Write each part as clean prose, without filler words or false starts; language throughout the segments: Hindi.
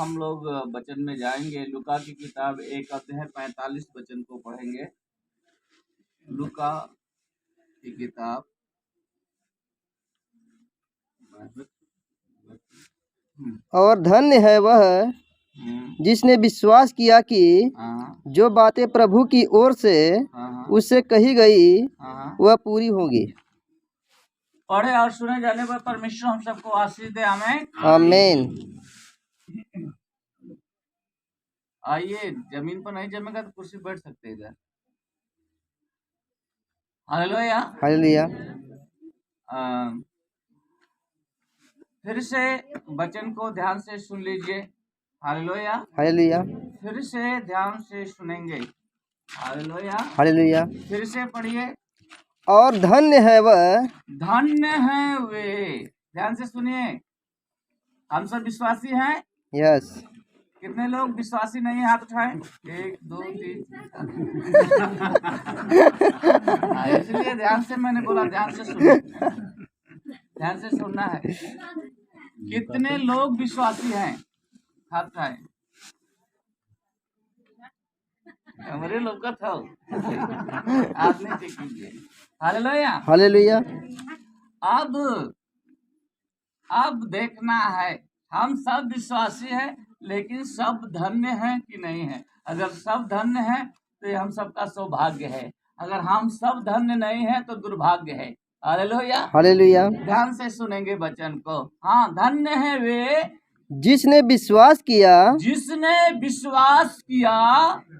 हम लोग वचन में जाएंगे। लूका की किताब 1 अध्याय 45 वचन को पढ़ेंगे। लूका की किताब और धन्य है वह जिसने विश्वास किया कि जो बातें प्रभु की ओर से उससे कही गई वह पूरी होंगी। पढ़े और सुने जाने पर परमेश्वर हम सबको आशीष दे। आमीन आमीन। आइए, जमीन पर नहीं जमेगा तो कुर्सी बैठ सकते हैं इधर। Hallelujah hallelujah. फिर से वचन को ध्यान से सुन लीजिए। Hallelujah hallelujah. फिर से ध्यान से सुनेंगे। Hallelujah hallelujah. फिर से पढ़िए। और धन्य है वह, धन्य है वे। ध्यान से सुनिए। हम सब विश्वासी हैं। यस। कितने लोग विश्वासी नहीं है? हाथ उठाएं। 1 2 3 इसलिए ध्यान से मैंने बोला, ध्यान से सुनो, ध्यान से सुनना है। कितने लोग विश्वासी हैं? हाथ उठाएं। हमारे लोग का था आपने चेक कीजिए। Hallelujah hallelujah. अब देखना है, हम सब विश्वासी हैं, लेकिन सब धन्य हैं कि नहीं है? अगर सब धन्य हैं तो ये हम सबका सौभाग्य है। अगर हम सब धन्य नहीं है तो दुर्भाग्य है। Hallelujah hallelujah. ध्यान से सुनेंगे वचन को। हाँ, धन्य है वे जिसने विश्वास किया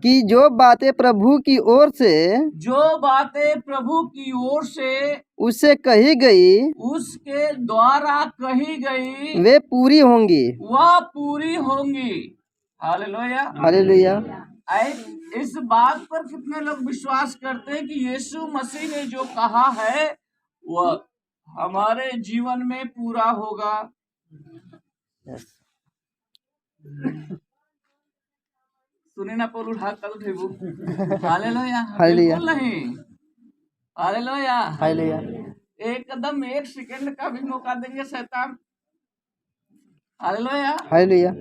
कि जो बातें प्रभु की ओर से उससे कही गई उसके द्वारा कही गई वे पूरी होंगी। वह पूरी होंगी। Hallelujah hallelujah. इस बात पर कितने लोग विश्वास करते हैं कि यीशु मसीह ने जो कहा है वह हमारे जीवन में पूरा होगा? सुने ना पोलू हाथ तक उठेबू। हालेलुया बिल्कुल नहीं। Hallelujah hallelujah. एकदम 1 सेकंड का भी मौका देंगे शैतान। Hallelujah hallelujah.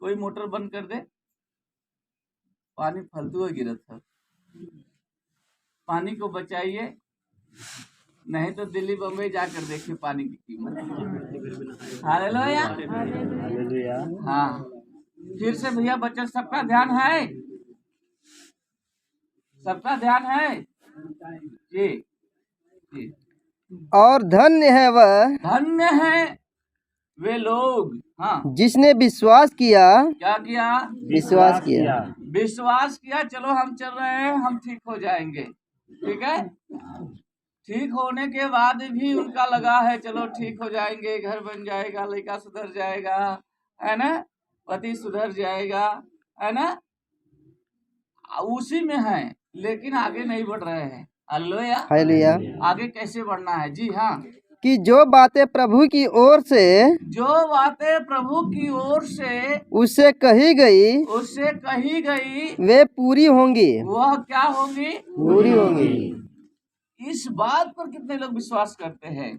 कोई मोटर बंद कर दे, पानी फालतू गिरत था। पानी को बचाइए, नहीं तो दिल्ली बम्बई जाकर देखिए पानी की कीमत। Hallelujah hallelujah. हाँ, फिर से भैया बच्चा, सबका ध्यान है? सबका ध्यान है जी जी। और धन्य है वे लोग, हाँ, जिसने विश्वास किया। क्या किया? विश्वास किया। विश्वास किया। चलो हम चल रहे हैं, हम ठीक हो जाएंगे। ठीक है, ठीक होने के बाद भी उनका लगा है चलो ठीक हो जाएंगे, घर बन जाएगा, लड़का सुधर जाएगा, है ना, पति सुधर जाएगा, है ना, उसी में है, लेकिन आगे नहीं बढ़ रहे हैं। Hallelujah hallelujah. आगे कैसे बढ़ना है? जी हाँ, कि जो बातें प्रभु की ओर से उससे कही गई वे पूरी होंगी। वह क्या होंगी? पूरी होंगी। इस बात पर कितने लोग विश्वास करते हैं?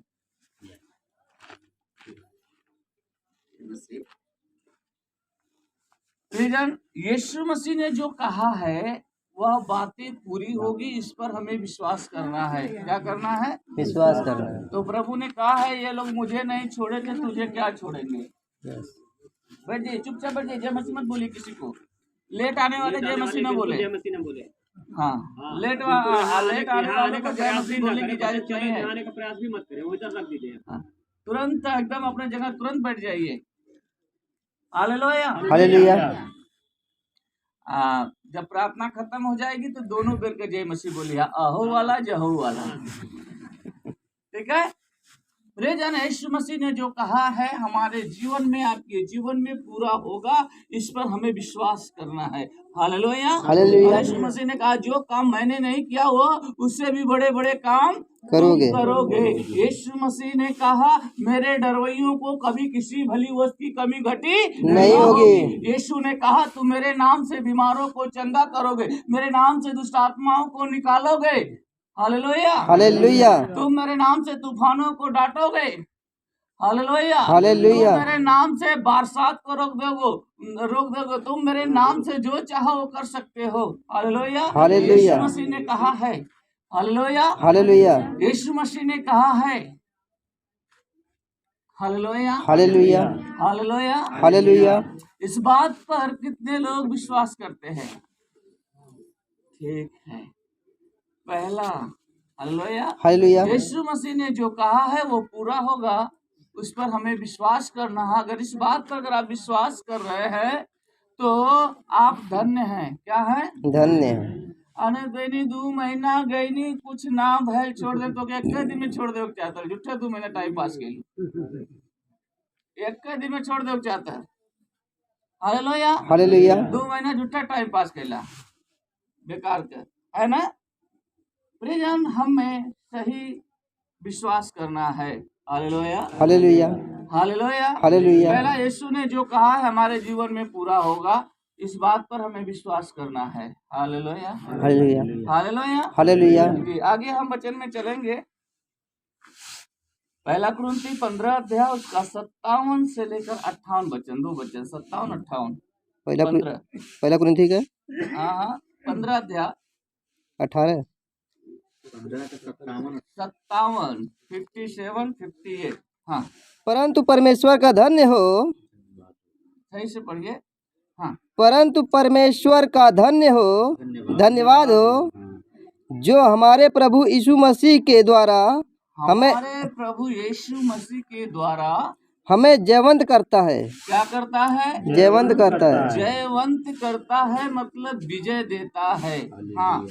यीशु मसीह ने जो कहा है वह बातें पूरी होगी, इस पर हमें विश्वास करना है। क्या करना है? विश्वास करना है। तो प्रभु ने कहा है ये लोग मुझे नहीं छोड़ेंगे, तुझे क्या छोड़ेंगे? बैठ जाइए, चुपचाप बैठ जाइए। जय मसीह मत बोलिए किसी को। लेट आने वाले जय मसीह न बोले। हाँ, लेट आने वाले को जय मसीह बोलने की इजाजत नहीं है। आने का प्रयास भी मत करें, वो इधर रख दीजिए। तुरंत एकदम अपने जगह तुरंत बैठ जाइए। Hallelujah hallelujah. जब प्रार्थना खत्म हो जाएगी तो दोनों बेर के जय मसीह बोलिए, अहो वाला जहो वाला। ठीक है, यीशु मसीह ने जो कहा है हमारे जीवन में, आपके जीवन में पूरा होगा, इस पर हमें विश्वास करना है। Hallelujah hallelujah. यीशु मसीह ने कहा जो काम मैंने नहीं किया वो उससे भी बड़े बड़े काम करोगे। यीशु मसीह ने कहा मेरे डरवैयों को कभी किसी भली वस्तु की कमी घटी नहीं होगी। यीशु ने कहा तुम मेरे नाम से बीमारों को चंगा करोगे, मेरे नाम से दुष्ट आत्माओं को निकालोगे। हालेलुया। हालेलुया। तुम मेरे नाम से तूफानों को डांटोगे। हालेलुया। हालेलुया। तुम मेरे नाम से बरसात को रोक दोगे। तुम मेरे नाम से जो चाहो वो कर सकते हो। हालेलुया। हालेलुया। यीशु मसीह ने कहा है। हालेलुया। हालेलुया। यीशु मसीह ने कहा है। हालेलुया। हालेलुया। हालेलुया। हालेलुया। इस बात पर कितने लोग विश्वास करते हैं? ठीक है। पहला, हालेलुया, हालेलुया। यीशु मसीह ने जो कहा है वो पूरा होगा, उस पर हमें विश्वास करना है। अगर इस बात पर अगर आप विश्वास कर रहे हैं तो आप धन्य हैं। क्या है? धन्य है। आने गईनी 2 महीना गईनी कुछ ना भैल छोड़ दे तो क्या एक दिन में छोड़ दे चाहता है? झूठे 2 महीना टाइम पास के लिए एक दिन में छोड़ दे चाहता है। हालेलुया। हालेलुया। 2 महीना झूठा टाइम पास कैला बेकार कर, है ना? प्रियजन, हमें सही विश्वास करना है। हालेलुया। हालेलुया। हालेलुया। हालेलुया। पहला, यीशु ने जो कहा है हमारे जीवन में पूरा होगा, इस बात पर हमें विश्वास करना है। हालेलुया। हालेलुया। हालेलुया। हालेलुया। आगे हम वचन में चलेंगे। पहला कुरिन्थी 15 अध्याय उसका 57 से लेकर 58 वचन, 2 वचन 57 58 पहला कुरिन्थी का हाँ 15 अध्याय 18 57 57 58 हाँ परंतु परमेश्वर का धन्य हो। सही से पढ़िए। हाँ, परंतु परमेश्वर का धन्य हो, धन्यवाद हो, जो हमारे प्रभु यीशु मसीह के द्वारा हमारे प्रभु यीशु मसीह के द्वारा हमें जयवंत करता है। क्या करता है? जयवंत करता है। जयवंत करता है मतलब विजय देता है। हाँ,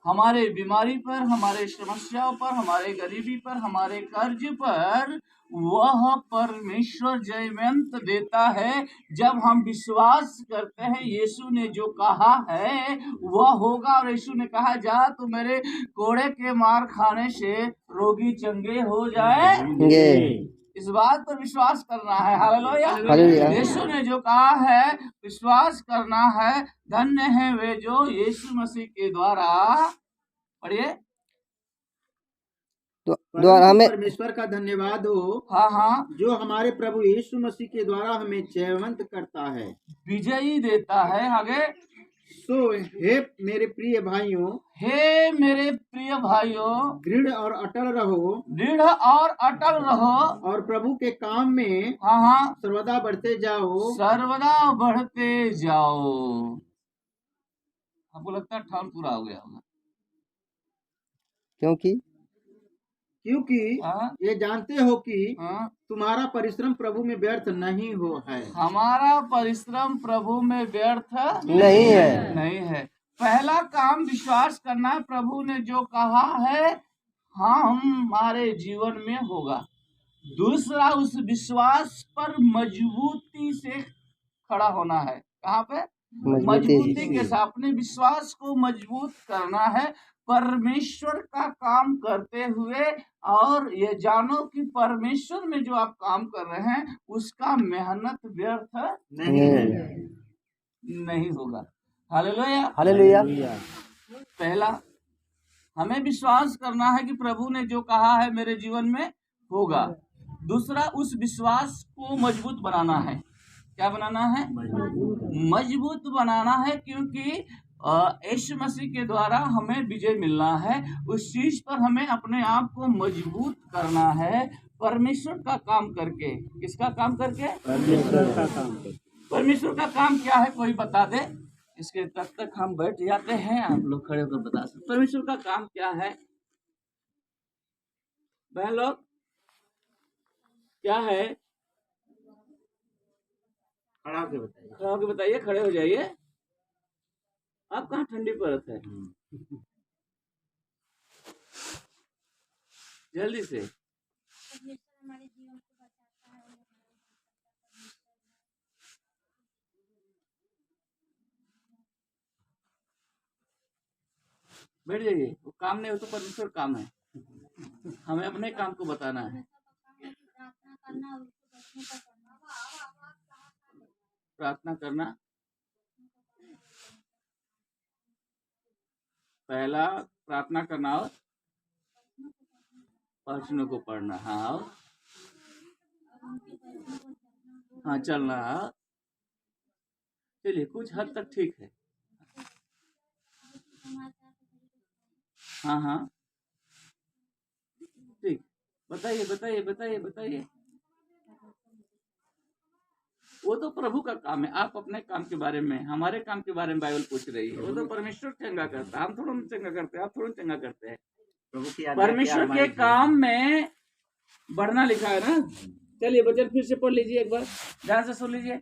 हमारे बीमारी पर, हमारे समस्याओं पर, हमारे गरीबी पर, हमारे कर्ज पर वह परमेश्वर जयवंत देता है जब हम विश्वास करते हैं। यीशु ने जो कहा है वह होगा। और यीशु ने कहा, जा तू मेरे कोड़े के मार खाने से रोगी चंगे हो जाएंगे। इस बात पर विश्वास करना है। हालेलुया। यीशु ने जो कहा है विश्वास करना है। धन्य है वे जो यीशु मसीह के द्वारा, पढ़िए, द्वारा हमें परमेश्वर का धन्यवाद हो। हाँ हाँ, जो हमारे प्रभु यीशु मसीह के द्वारा हमें जयवंत करता है, विजयी देता है। आगे, सो हे मेरे प्रिय भाइयों, हे मेरे प्रिय भाइयों, दृढ़ और अटल रहो। दृढ़ और अटल रहो। और प्रभु के काम में हाँ हाँ, सर्वदा बढ़ते जाओ। सर्वदा बढ़ते जाओ। आपको लगता है ठान पूरा हो गया होगा? क्योंकि हाँ? ये जानते हो कि हाँ? तुम्हारा परिश्रम प्रभु में व्यर्थ नहीं हो है। हमारा परिश्रम प्रभु में व्यर्थ नहीं है। नहीं है। पहला काम विश्वास करना है। प्रभु ने जो कहा है हमारे जीवन में होगा। दूसरा, उस विश्वास पर मजबूती से खड़ा होना है। कहाँ पे? मजबूती के साथ अपने विश्वास को मजबूत करना है परमेश्वर का काम करते हुए। और ये जानो कि परमेश्वर में जो आप काम कर रहे हैं उसका मेहनत व्यर्थ नहीं होगा। हालेलुया। हालेलुया। पहला, हमें विश्वास करना है कि प्रभु ने जो कहा है मेरे जीवन में होगा। दूसरा, उस विश्वास को मजबूत बनाना है। क्या बनाना है? मजबूत बनाना है, क्योंकि यीशु मसीह के द्वारा हमें विजय मिलना है। उस चीज पर हमें अपने आप को मजबूत करना है परमेश्वर का काम करके। किसका काम करके? परमेश्वर का काम। परमेश्वर का काम क्या है कोई बता दे? इसके तक हम बैठ जाते हैं, आप लोग खड़े होकर बता सकते परमेश्वर का काम क्या है। बहन लोग, क्या है? खड़ा होकर बताइए। खड़ा होकर बताइए, खड़े हो जाइए। आप कहाँ ठंडी परत है? जल्दी से। बैठ जाइए। वो काम नहीं हो तो परमेश्वर काम है। हमें अपने काम को बताना है। प्रार्थना करना पहला, प्रार्थना करना और वचनों को पढ़ना। हाँ हाँ, चलना। चलिए, कुछ हद तक ठीक है। हाँ हाँ, ठीक। बताइए बताइए बताइए बताइए। वो तो प्रभु का काम है। आप अपने काम के बारे में, हमारे काम के बारे में बाइबल पूछ रही है। वो तो परमेश्वर चंगा करता है, हम थोड़ा चंगा करते हैं, आप थोड़ा चंगा करते हैं। प्रभु की आज्ञा परमेश्वर क्या के हमारे काम में बढ़ना लिखा है ना। चलिए वचन फिर से पढ़ लीजिए, एक बार ध्यान से सुन लीजिए।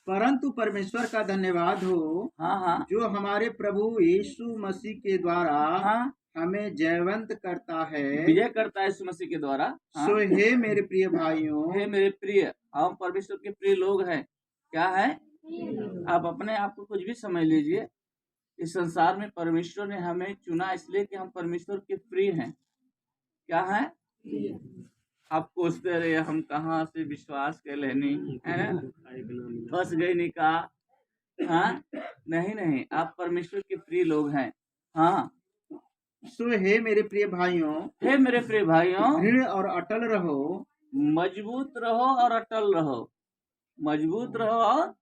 परंतु परमेश्वर का धन्यवाद हो, हाँ हाँ जो हमारे प्रभु यीशु मसीह के द्वारा हाँ, हमें जयवंत करता है। विजय करता है यीशु मसीह के द्वारा। हाँ? सो हे मेरे प्रिय भाइयों, हे मेरे प्रिय, हम परमेश्वर के प्रिय लोग हैं। क्या है? आप अपने आप को कुछ भी समझ लीजिए। इस संसार में परमेश्वर ने हमें चुना इसलिए कि हम परमेश्वर के प्रिय हैं। क्या है? आप पूछते रहे हम कहाँ से विश्वास कर लेनी है ना, फंस गई नहीं का। हाँ, नहीं नहीं, आप परमेश्वर के प्रिय लोग हैं। हाँ, सो हे मेरे प्रिय भाइयों, हे मेरे प्रिय भाइयों, दृढ़ और अटल रहो, मजबूत रहो और अटल रहो। मजबूत रहो और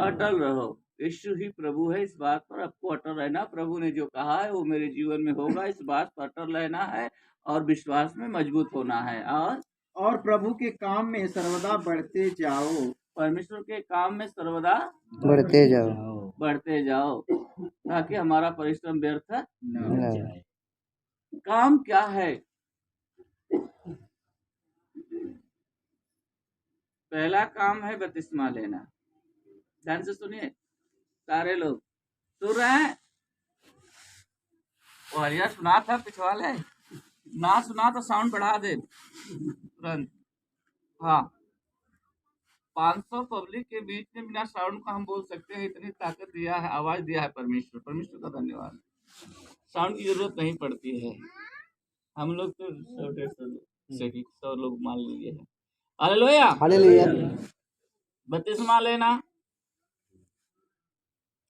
अटल रहो। यीशु ही प्रभु है, इस बात पर आपको अटल रहना। प्रभु ने जो कहा है वो मेरे जीवन में होगा, इस बात पर अटल रहना है और विश्वास में मजबूत होना है। और प्रभु के काम में सर्वदा बढ़ते जाओ। परमेश्वर के काम में सर्वदा बढ़ते जाओ ताकि हमारा परिश्रम व्यर्थ न जाए। काम क्या है? पहला काम है बपतिस्मा लेना। ध्यान से सुनिए सारे लोग, सुन रहे हैं? और यह सुना था पिछवाले, ना सुना तो साउंड बढ़ा दे तुरंत। हाँ, 500 पब्लिक के बीच में बिना साउंड का हम बोल सकते हैं, इतनी ताकत दिया है, आवाज दिया है परमेश्वर। परमेश्वर का धन्यवाद। साउंड की जरूरत नहीं पड़ती है। हम लोग तो 100-150 लोग मान लीजिए है। Hallelujah, hallelujah. बपतिस्मा लेना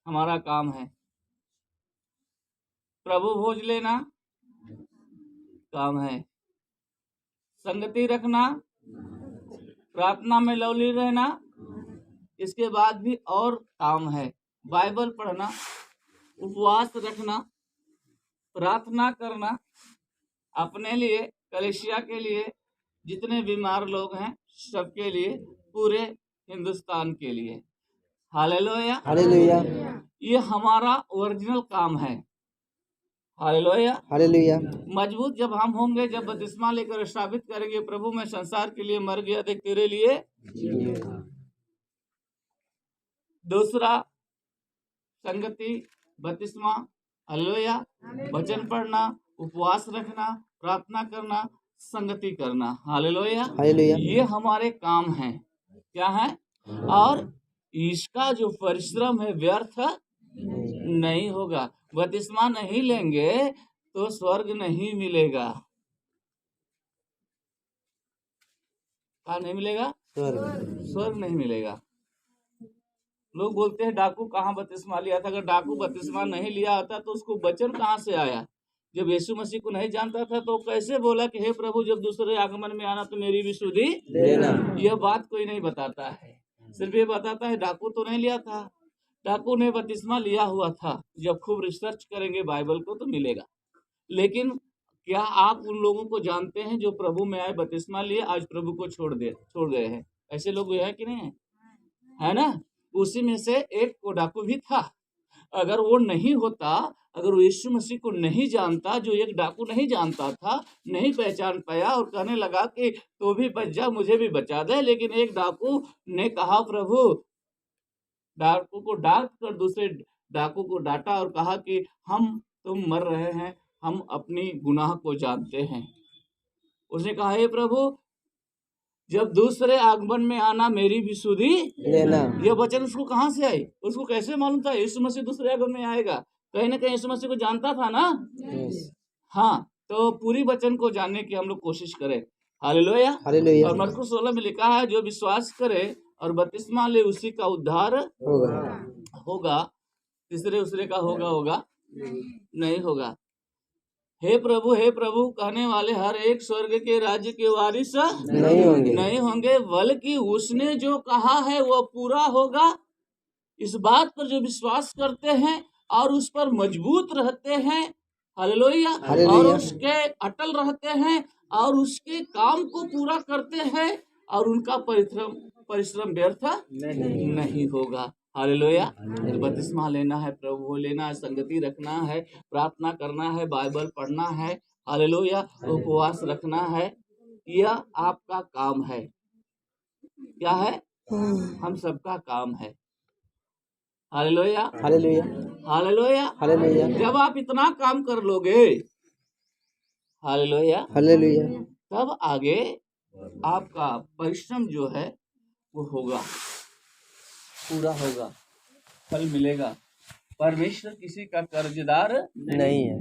हमारा काम है। प्रभु भोज लेना काम है। संगति रखना, प्रार्थना में लवली रहना, इसके बाद भी और काम है। बाइबल पढ़ना, उपवास रखना, प्रार्थना करना, अपने लिए, कलीसिया के लिए, जितने बीमार लोग हैं सबके लिए, पूरे हिंदुस्तान के लिए। Hallelujah, hallelujah. ये हमारा ओरिजिनल काम है। Hallelujah, hallelujah. मजबूत जब हम होंगे, जब बपतिस्मा लेकर साबित करेंगे प्रभु मैं संसार के लिए मर गया देख तेरे लिए। दूसरा, संगति, बपतिस्मा, हालेलुया, वचन पढ़ना, उपवास रखना, प्रार्थना करना, संगति करना। Hallelujah, hallelujah. ये हमारे काम हैं। क्या है? और इसका जो परिश्रम है व्यर्थ नहीं होगा। बपतिस्मा नहीं लेंगे तो स्वर्ग नहीं मिलेगा। क्या नहीं मिलेगा? स्वर्ग नहीं मिलेगा। लोग बोलते हैं डाकू कहाँ बपतिस्मा लिया था। अगर डाकू बपतिस्मा नहीं लिया होता तो उसको वचन कहाँ से आया? जब यीशु मसीह को नहीं जानता था तो कैसे बोला कि हे प्रभु जब दूसरे आगमन में आना तो मेरी भी सुधि लेना? यह बात कोई नहीं बताता है। सिर्फ ये बताता है डाकू तो नहीं लिया था, डाकू ने बपतिस्मा लिया हुआ था। जब खूब रिसर्च करेंगे बाइबल को तो मिलेगा। लेकिन क्या आप उन लोगों को जानते हैं जो प्रभु में आए, बपतिस्मा लिए, आज प्रभु को छोड़ गए हैं? ऐसे लोग है कि नहीं है? है ना? उसी में से एक को डाकू भी था। अगर वो नहीं होता, अगर वो यीशु मसीह को नहीं जानता, जो एक डाकू नहीं जानता था, नहीं पहचान पाया और कहने लगा कि तो भी बच जा, मुझे भी बचा दे, लेकिन एक डाकू ने कहा प्रभु, डाकू को डांट कर दूसरे डाकू को डांटा और कहा कि तुम मर रहे हैं, हम अपनी गुनाह को जानते हैं। उसने कहा हे प्रभु जब दूसरे आगमन में आना मेरी भी सुधि लेना। यह वचन उसको कहाँ से आई? उसको कैसे मालूम था यीशु मसीह दूसरे आगमन में आएगा? कहीं ना कहीं यीशु मसीह को जानता था ना। हाँ, तो पूरी वचन को जानने की हम लोग कोशिश करें। Hallelujah, hallelujah. और मरकुस 16 में लिखा है जो विश्वास करे और बपतिस्मा ले उसी का उद्धार होगा। तीसरे उसरे का होगा नहीं होगा। हे प्रभु कहने वाले हर एक स्वर्ग के राज्य के वारिस नहीं होंगे, बल्कि उसने जो कहा है वो पूरा होगा। इस बात पर जो विश्वास करते हैं और उस पर मजबूत रहते हैं, हालेलुया, और उसके अटल रहते हैं और उसके काम को पूरा करते हैं और उनका परिश्रम व्यर्थ नहीं होगा। हालेलुया। बपतिस्मा लेना है, प्रभु लेना है, संगति रखना है, प्रार्थना करना है, बाइबल पढ़ना है, हालेलुया, उपवास रखना है, यह आपका काम है। क्या है? हम सबका काम है। हालेलुया, हालेलुया, हालेलुया, हालेलुया, जब आप इतना काम कर लोगे, हालेलुया, हालेलुया, तब आगे आपका परिश्रम जो है वो होगा, पूरा होगा, फल मिलेगा। परमेश्वर किसी का कर्जदार नहीं है।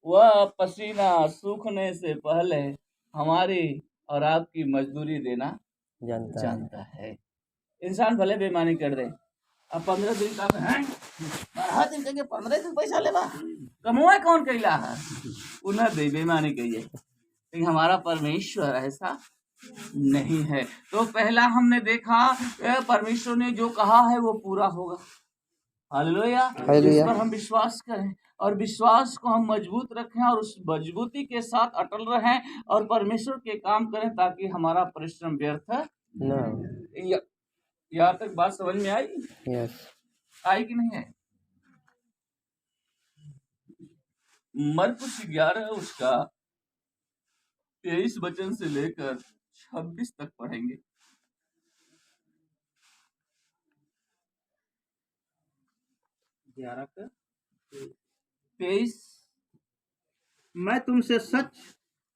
वह पसीना सूखने से पहले हमारी और आपकी मजदूरी देना जानता है। इंसान भले बेईमानी कर दे, अब 15 दिन का है, 12 दिन के 15 दिन पैसा लेवा, कमोए कौन कैला है, उन्हें दे बेईमानी कहिए, लेकिन हमारा परमेश्वर ऐसा नहीं है। तो पहला हमने देखा परमेश्वर ने जो कहा है वो पूरा होगा। हालेलुया, इस पर हम विश्वास करें और विश्वास को हम मजबूत रखें और उस मजबूती के साथ अटल रहें और परमेश्वर के काम करें ताकि हमारा परिश्रम व्यर्थ न। यहाँ तक बात समझ में आई? आई कि नहीं है? मरकुस 11 उसका 23 वचन से लेकर 26 तक पढ़ेंगे। 23। मैं तुमसे सच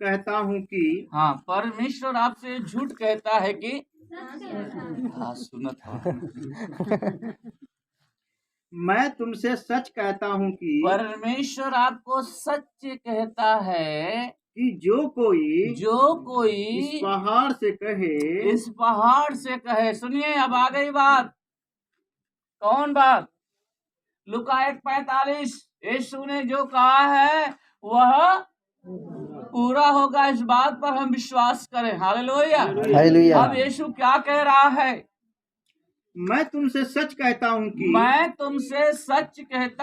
कहता हूँ कि हाँ, परमेश्वर आपसे झूठ कहता है कि हाँ सुना था। मैं तुमसे सच कहता हूँ कि परमेश्वर आपको सच कहता है कि जो कोई इस पहाड़ से कहे। सुनिए, अब आ गई बात। कौन बात? लूका 8:45। यीशु ने जो कहा है वह पूरा होगा। इस बात पर हम विश्वास करें। Hallelujah, hallelujah. अब यीशु क्या कह रहा है? मैं तुमसे सच कहता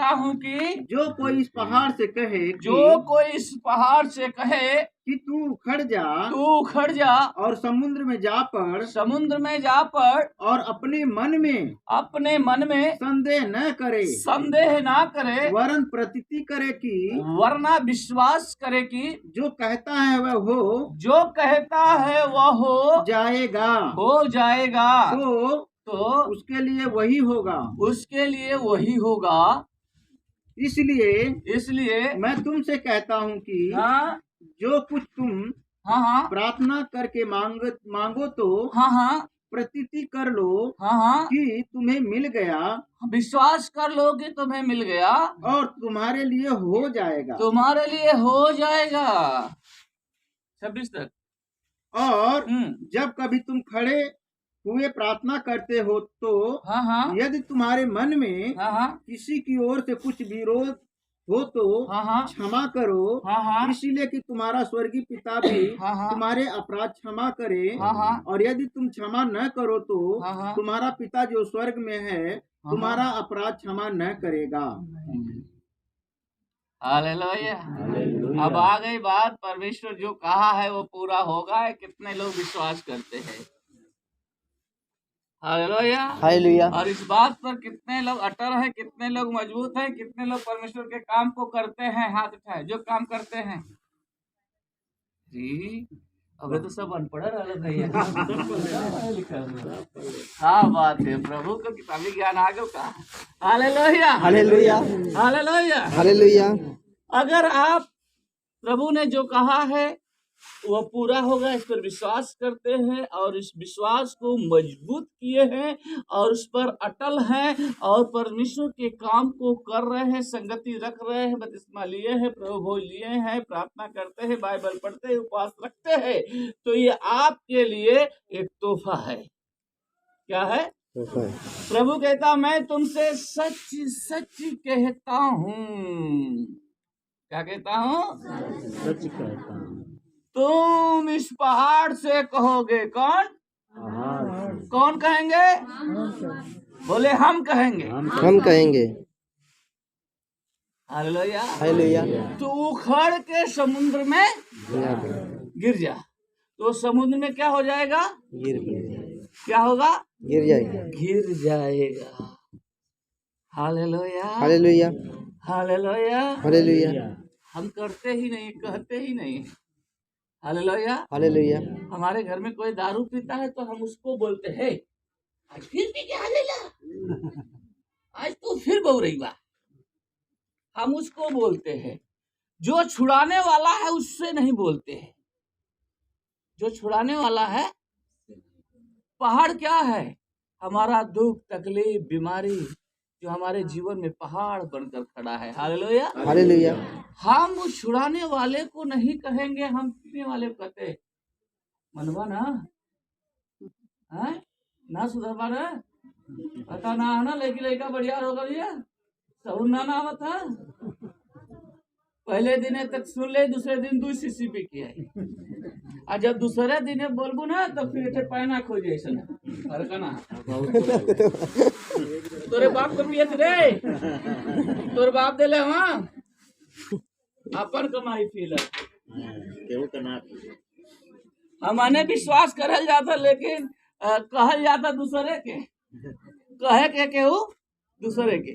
हूँ कि जो कोई इस पहाड़ से कहे कि तू उखड़ जा और समुद्र में जा पड़ और अपने मन में संदेह न करे वरन प्रतीति करे कि वरना विश्वास करे कि जो कहता है वह हो जाएगा तो उसके लिए वही होगा। इसलिए मैं तुमसे कहता हूँ कि हाँ, जो कुछ तुम हाँ, प्रार्थना करके मांगो तो हाँ, प्रतीति कर लो हाँ, कि तुम्हें मिल गया। विश्वास कर लो कि तुम्हें मिल गया और तुम्हारे लिए हो जाएगा। 26 तक। और जब कभी तुम खड़े हुए प्रार्थना करते हो तो हाँ, यदि तुम्हारे मन में किसी की ओर से कुछ विरोध हो तो क्षमा करो, इसीलिए कि तुम्हारा स्वर्गीय पिता भी तुम्हारे अपराध क्षमा करे। और यदि तुम क्षमा न करो तो तुम्हारा पिता जो स्वर्ग में है तुम्हारा अपराध क्षमा न करेगा। हालेलुया। अब आ गई बात, परमेश्वर जो कहा है वो पूरा होगा। कितने लोग विश्वास करते हैं? Hallelujah, hallelujah. और इस बात पर कितने लोग अटल हैं, कितने लोग मजबूत हैं, कितने लोग परमेश्वर के काम को करते हैं? हाथ उठाए जो काम करते हैं। जी अब तो सब अनपढ़ रहा भैया। हाँ बात है, प्रभु को किताबी ज्ञान आ गया का। Hallelujah, hallelujah, hallelujah, hallelujah. अगर आप प्रभु ने जो कहा है वह पूरा होगा, इस पर विश्वास करते हैं और इस विश्वास को मजबूत किए हैं और उस पर अटल हैं और परमेश्वर के काम को कर रहे हैं, संगति रख रहे हैं, बपतिस्मा लिए हैं, प्रभु भोज लिए हैं, प्रार्थना करते हैं, बाइबल पढ़ते हैं, उपवास रखते हैं, तो ये आपके लिए एक तोहफा है। क्या है? प्रभु कहता मैं तुमसे सच सच कहता हूँ क्या कहता हूँ? तुम इस पहाड़ से कहोगे। कौन कौन कहेंगे? बोले हम कहेंगे। हम कहेंगे। हालेलुया। हालेलुया। तो उखड़ के समुद्र में गिर जा। तो समुद्र में क्या हो जाएगा? क्या होगा? गिर जाएगा। गिर जाएगा। हालेलुया। हालेलुया। हालेलुया। हालेलुया। हम करते ही नहीं, कहते ही नहीं। हालेलुया। हालेलुया। हमारे घर में कोई दारू पीता है तो हम उसको बोलते हैं, आज फिर पी के हालेलुया, आज तो फिर बहु रही बा। हम उसको बोलते हैं। जो छुड़ाने वाला है उससे नहीं बोलते हैं। जो छुड़ाने वाला है, पहाड़ क्या है? हमारा दुख, तकलीफ, बीमारी, जो हमारे जीवन में पहाड़ बनकर खड़ा है। हालेलुया। हालेलुया। हम उस छुड़ाने वाले को नहीं कहेंगे, हम पीने वाले को कहते। मनवा ना है ना सुधरवा ना पता ना है ना, लेकिन लड़का बढ़िया होगा भैया, सहूर ना आवत है। पहले दिन तक सुन ले, दूसरे दिन 2 सीसी पी के आई, और जब दूसरे दिन बोलबू ना तो फिर पैना खोजे ना। तोरे बाप को पियत रे, तोरे बाप दे ले वहाँ अपन कमाई पी हमने विश्वास करल जाता, लेकिन कहल जाता दूसरे के, कहे के केहू दूसरे के।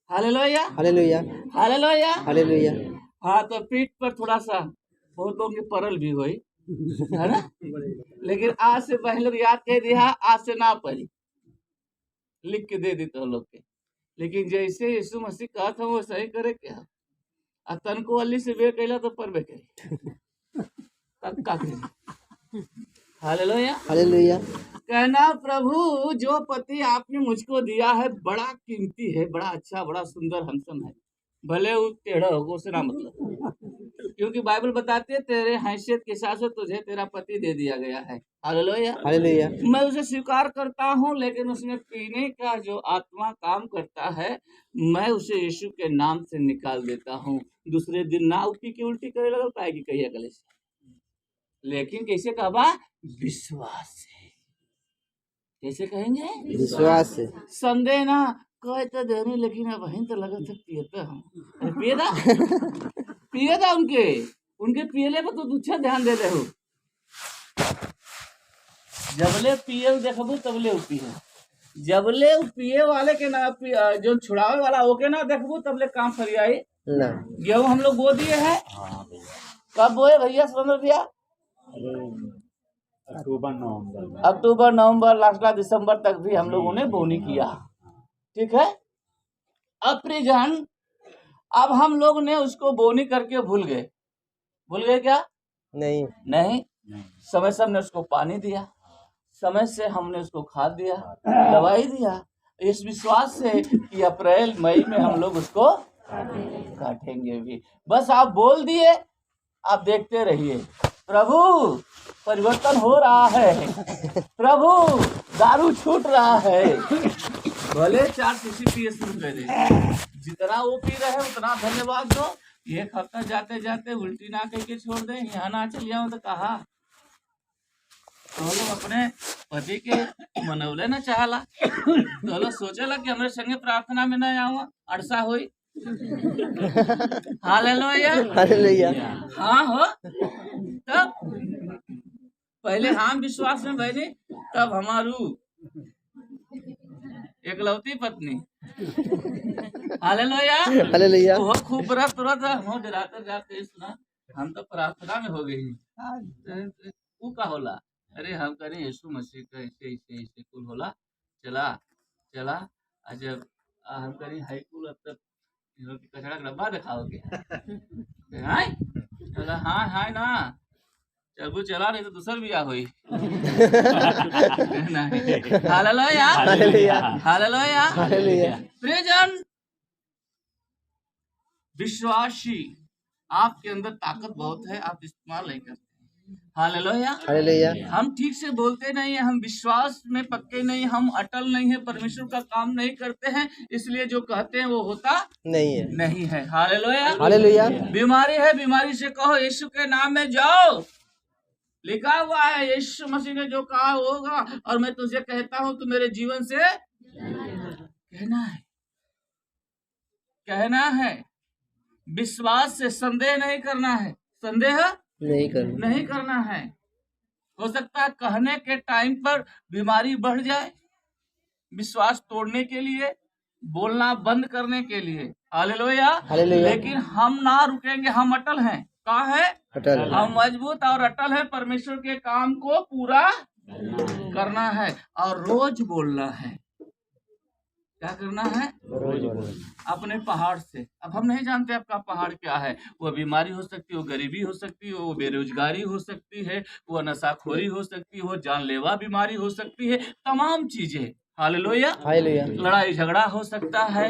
हालेलुया। हालेलुया। हालेलुया। हालेलुया। हाँ, तो पीठ पर थोड़ा सा बहुत लोग के परल भी हुई है ना, लेकिन आज से पहले लोग याद कह दिया, आज से ना पढ़ी, लिख के दे दी तो लोग के। लेकिन जैसे यीशु मसीह कहा था वो सही करे क्या, तन को अल्ली से बे कैला तो पर बे करी तब का करी। हालेलुया। हालेलुया। कहना, प्रभु जो पति आपने मुझको दिया है बड़ा कीमती है, बड़ा अच्छा, बड़ा सुंदर, हैंडसम है, भले वो टेढ़ा हो, उससे ना मतलब, क्योंकि बाइबल बताती है तेरे हैसियत के हिसाब से तुझे तेरा पति दे दिया गया है। हालेलुया। हालेलुया। मैं उसे स्वीकार करता हूँ, लेकिन उसमें पीने का जो आत्मा काम करता है, मैं उसे यीशु के नाम से निकाल देता हूँ। दूसरे दिन ना उठी की उल्टी करे लगा पाएगी कहिया गले से, लेकिन कैसे कहा? विश्वास से। कैसे कहेंगे? विश्वास से। संदेह ना कहे तो देने, लेकिन अब वहीं तो लगा था पियता हम, पिएदा पिएदा उनके पियले पर तो दूसरा ध्यान दे रहे हो। जबले पिए देखबू तबले पिए, जबले पिए वाले के ना जो छुड़ावे वाला ओके ना देखबू तबले काम फरियाई ना। गेहूं हम लोग बो दिए हैं। कब बोए भैया सुरेंद्र भैया? अक्टूबर नवंबर लास्ट दिसंबर तक भी हम लोगों ने बोनी किया। ठीक है। अब प्रिजन, अब हम लोग ने उसको बोनी करके भूल गए क्या? नहीं। समय से हमने उसको पानी दिया, समय से हमने उसको खाद दिया, दवाई दिया, इस विश्वास से कि अप्रैल मई में हम लोग उसको काटेंगे भी। बस आप बोल दिए, आप देखते रहिए, प्रभु परिवर्तन हो रहा है, प्रभु दारू छूट रहा है। भले 4 सीसी पिए शुरू कर दे, जितना वो पी रहे उतना धन्यवाद दो। एक हफ्ता जाते जाते उल्टी ना करके छोड़ दे, यहाँ ना चल जाओ तो कहा तो लोग अपने पति के मनौले न चाहला, तो लोग सोचेला कि हमारे संगे प्रार्थना में न आऊँ, अड़सा हुई। हालेलुया। हालेलुया। हाँ हो, तब पहले हम विश्वास में बैठे, तब हमारू एकलौती पत्नी, हालेलुया, हालेलुया, वो खूब बरस तुरंत हम डराते जाते सुना, हम तो प्रार्थना में हो गई। वो का होला? अरे हम करें यीशु मसीह का ऐसे ऐसे ऐसे कुल होला, चला जब हम करें हाई कुल, अब तक कचरा का डब्बा दिखाओगे? हाँ ना, चलबू चला, नहीं तो दूसर बिया हुई। Hallelujah, hallelujah, hallelujah, hallelujah. प्रियजन, विश्वासी, आपके अंदर ताकत बहुत है, आप इस्तेमाल नहीं करते। हालेलुया। हालेलुया। हम ठीक से बोलते नहीं है, हम विश्वास में पक्के नहीं, हम अटल नहीं है, परमेश्वर का काम नहीं करते हैं, इसलिए जो कहते हैं वो होता नहीं है। हालेलुया। हालेलुया। बीमारी है, बीमारी से कहो यीशु के नाम में जाओ, लिखा हुआ है यीशु मसीह ने जो कहा होगा। और मैं तुझे कहता हूँ, तू मेरे जीवन से कहना है, विश्वास से, संदेह नहीं करना है, संदेह नहीं करना है। हो सकता है कहने के टाइम पर बीमारी बढ़ जाए, विश्वास तोड़ने के लिए, बोलना बंद करने के लिए। हालेलुया। लेकिन हम ना रुकेंगे, हम अटल हैं। कहाँ है? अटल। हम मजबूत और अटल है। परमेश्वर के काम को पूरा करना है और रोज बोलना है। क्या करना है? अपने पहाड़ से। अब हम नहीं जानते आपका पहाड़ क्या है। वो बीमारी हो सकती है, वो गरीबी हो सकती है, वो बेरोजगारी हो सकती है, वो नशाखोरी हो सकती है, वो जानलेवा बीमारी हो सकती है, तमाम चीजें। हालेलुया। हालेलुया। लड़ाई झगड़ा हो सकता है।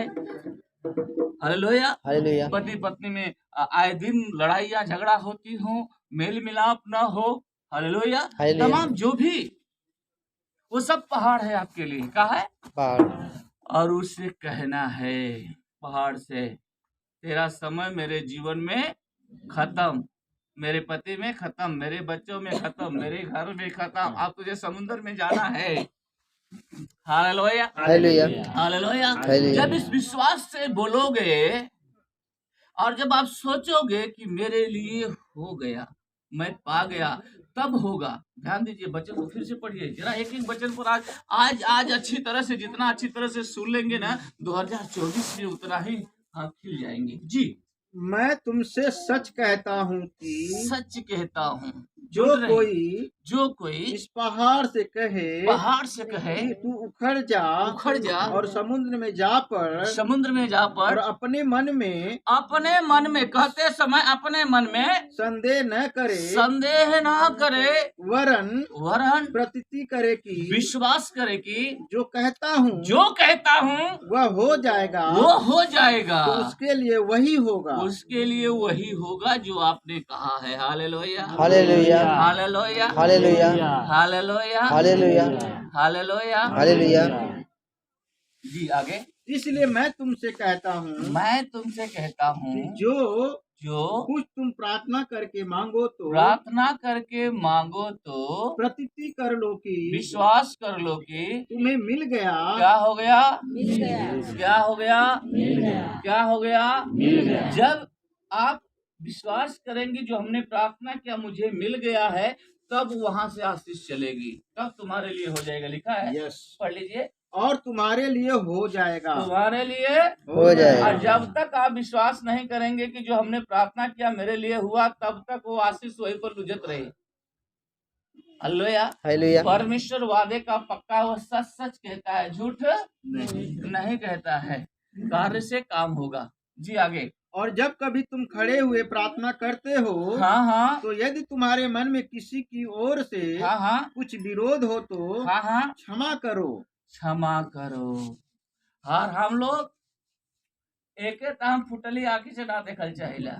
हालेलुया। हालेलुया। पति पत्नी में आए दिन लड़ाइयाँ झगड़ा होती हो, मेल मिलाप ना हो। हालेलुया। तमाम जो भी, वो सब पहाड़ है आपके लिए। क्या है? पहाड़। और उससे कहना है, पहाड़ से, तेरा समय मेरे जीवन में खत्म, मेरे पति में खत्म, मेरे बच्चों में खत्म, मेरे घर में खत्म, अब तुझे समुद्र में जाना है। हालेलुया। हालेलुया। हालेलुया। जब इस विश्वास से बोलोगे और जब आप सोचोगे कि मेरे लिए हो गया, मैं पा गया, तब होगा। ध्यान दीजिए, वचन को फिर से पढ़िए जरा, एक एक वचन पर आज अच्छी तरह से, जितना अच्छी तरह से सुन लेंगे ना, 2024 में उतना ही आप खिल जाएंगे। जी। मैं तुमसे सच कहता हूँ कि जो कोई इस पहाड़ से कहे कि तू उखड़ जा और समुद्र में जा पर और अपने मन में कहते समय अपने मन में संदेह न करे वरन प्रतीति करे कि विश्वास करे कि जो कहता हूँ वह हो जाएगा तो उसके लिए वही होगा जो आपने कहा है। Hallelujah. Hallelujah. Hallelujah. Hallelujah. Hallelujah. Hallelujah. Hallelujah. Hallelujah. जी आगे। इसलिए मैं तुमसे कहता हूँ जो कुछ तुम प्रार्थना करके मांगो तो प्रतीति कर लो कि विश्वास कर लो कि तुम्हें मिल गया। क्या हो गया? क्या हो गया? क्या हो गया? जब आप विश्वास करेंगे, जो हमने प्रार्थना किया मुझे मिल गया है, तब वहां से आशीष चलेगी, तब तुम्हारे लिए हो जाएगा। लिखा है, यस, पढ़ लीजिए। और तुम्हारे लिए हो जाएगा। तुम्हारे लिए हो जाएगा। और जब तक आप विश्वास नहीं करेंगे कि जो हमने प्रार्थना किया मेरे लिए हुआ, तब तक वो आशीष वहीं पर लुझत रहे। हालेलुया। हालेलुया। परमेश्वर वादे का पक्का, वो सच कहता है, झूठ नहीं कहता है। कार्य से काम होगा। जी आगे। और जब कभी तुम खड़े हुए प्रार्थना करते हो, तो यदि तुम्हारे मन में किसी की ओर से कुछ विरोध हो तो क्षमा करो। और हम लोग एक हम फुटली आँखी से ना देखल चाहिए।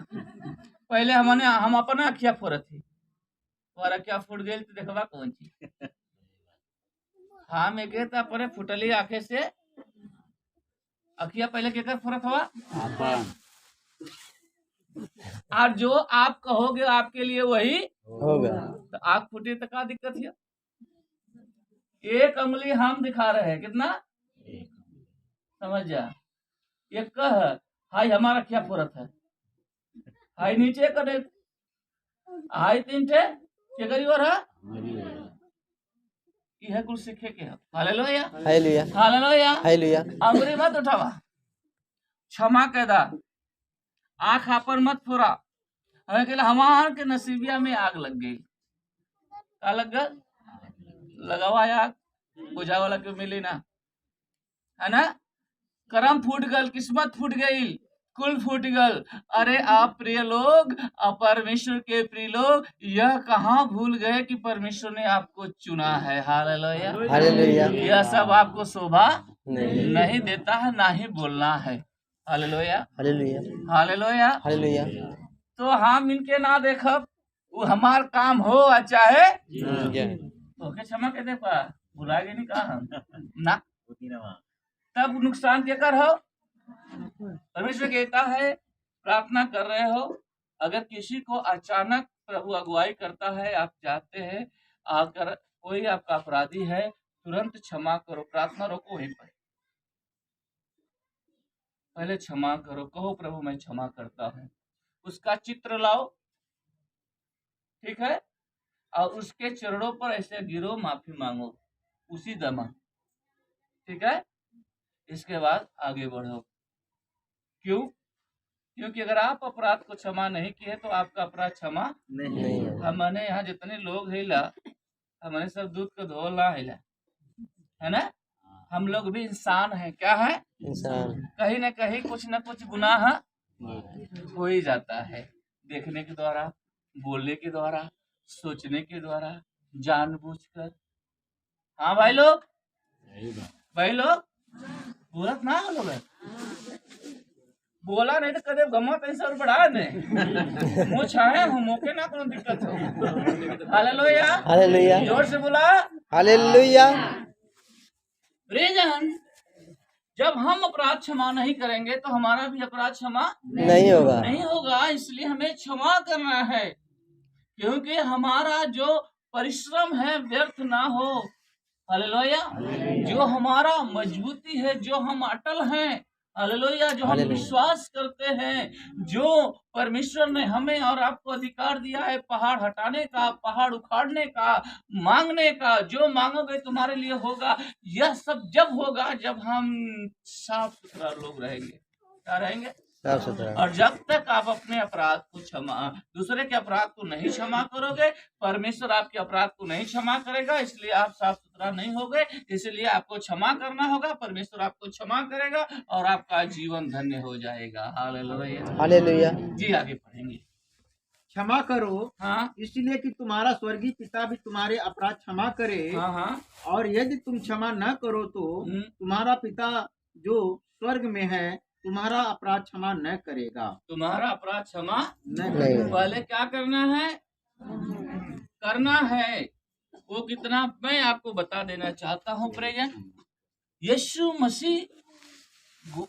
पहले हम अपना अखिया फोड़त थी, और अखिया फूट गई तो देखवा कौन चीज। हम एक अपने फुटली आँखें से अखिया पहले केकर फोड़त हुआ, और जो आप कहोगे आपके लिए वही होगा। तो आँख फूटी तो क्या दिक्कत है? एक अंगुली हम दिखा रहे हैं, कितना समझ जा। ये कह हाई हमारा क्या फुरत है, हाई नीचे करे, हाई तीन थे क्या करी और है यह कुछ सीखे के। हालेलुया। हालेलुया। हालेलुया। हालेलुया। अंगुली मत उठावा, क्षमा कहदा, आँख अपन मत फोड़ा। हमें कहला हमार के नसीबिया में आग लग गई। का लग गल? लगावा आग, बुझा वाला क्यों मिली ना, है ना? करम फूट गल, किस्मत फूट गई, कुल फूट गल। अरे आप प्रिय लोग, परमेश्वर के प्रिय लोग, यह कहाँ भूल गए कि परमेश्वर ने आपको चुना है। हालेलुया। हालेलुया। यह सब आपको शोभा नहीं देता है, ना ही बोलना है। हालेलुया। हालेलुया। हालेलुया। हालेलुया। तो हम इनके ना देखब, वो हमार काम हो चाहे ओके क्षमा कहते पा बुलागे नहीं कहा हम ना तब नुकसान क्या कर हो। परमेश्वर कहता है प्रार्थना कर रहे हो, अगर किसी को अचानक प्रभु अगुवाई करता है, आप चाहते हैं अगर कोई आपका अपराधी है तुरंत क्षमा करो, प्रार्थना रोको वहीं पर, पहले क्षमा करो, कहो प्रभु मैं क्षमा करता हूँ, उसका चित्र लाओ, ठीक है, और उसके चरणों पर ऐसे गिरो, माफी मांगो उसी दमा, ठीक है। इसके बाद आगे बढ़ो। क्यों? क्योंकि अगर आप अपराध को क्षमा नहीं किए तो आपका अपराध क्षमा नहीं। हमने यहाँ जितने लोग हिला हमने सब दूध को धोला हिला, है ना, हम लोग भी इंसान हैं। क्या है? इंसान। कहीं न कहीं कुछ न कुछ गुनाह हो ही जाता है, देखने के द्वारा, बोलने के द्वारा, सोचने के द्वारा, जानबूझकर। हाँ भाई लोग, बोलत ना लोग बोला नहीं तो कदे गमत ऐसा और बढ़ा दे मुँह छाए हूँ मौके ना कोनो दिक्कत हो। हालेलुया, हालेलुया, जोर से बोला हालेलुया। प्रेजन जब हम अपराध क्षमा नहीं करेंगे तो हमारा भी अपराध क्षमा नहीं होगा। इसलिए हमें क्षमा करना है, क्योंकि हमारा जो परिश्रम है व्यर्थ ना हो। हालेलुया, जो हमारा मजबूती है, जो हम अटल हैं, हालेलुया, जो हम विश्वास करते हैं, जो परमेश्वर ने हमें और आपको अधिकार दिया है पहाड़ हटाने का, पहाड़ उखाड़ने का, मांगने का, जो मांगोगे तुम्हारे लिए होगा। यह सब जब होगा जब हम साफ सुथरा लोग रहेंगे। क्या रहेंगे? साफ सुथरा। और जब तक आप अपने अपराध को दूसरे के अपराध को नहीं क्षमा करोगे, परमेश्वर आपके अपराध को नहीं क्षमा करेगा, इसलिए आप साफ सुथरा नहीं होगे। इसलिए आपको क्षमा करना होगा, परमेश्वर आपको क्षमा करेगा और आपका जीवन धन्य हो जाएगा। Hallelujah, hallelujah. जी आगे पढ़ेंगे। क्षमा करो, हाँ, इसलिए कि तुम्हारा स्वर्गीय पिता भी तुम्हारे अपराध क्षमा करे। हाँ, और यदि तुम क्षमा न करो तो तुम्हारा पिता जो स्वर्ग में है तुम्हारा अपराध क्षमा न करेगा। तुम्हारा अपराध क्षमा न करेगा। पहले क्या करना है वो कितना मैं आपको बता देना चाहता हूँ। प्रेजन यीशु मसीह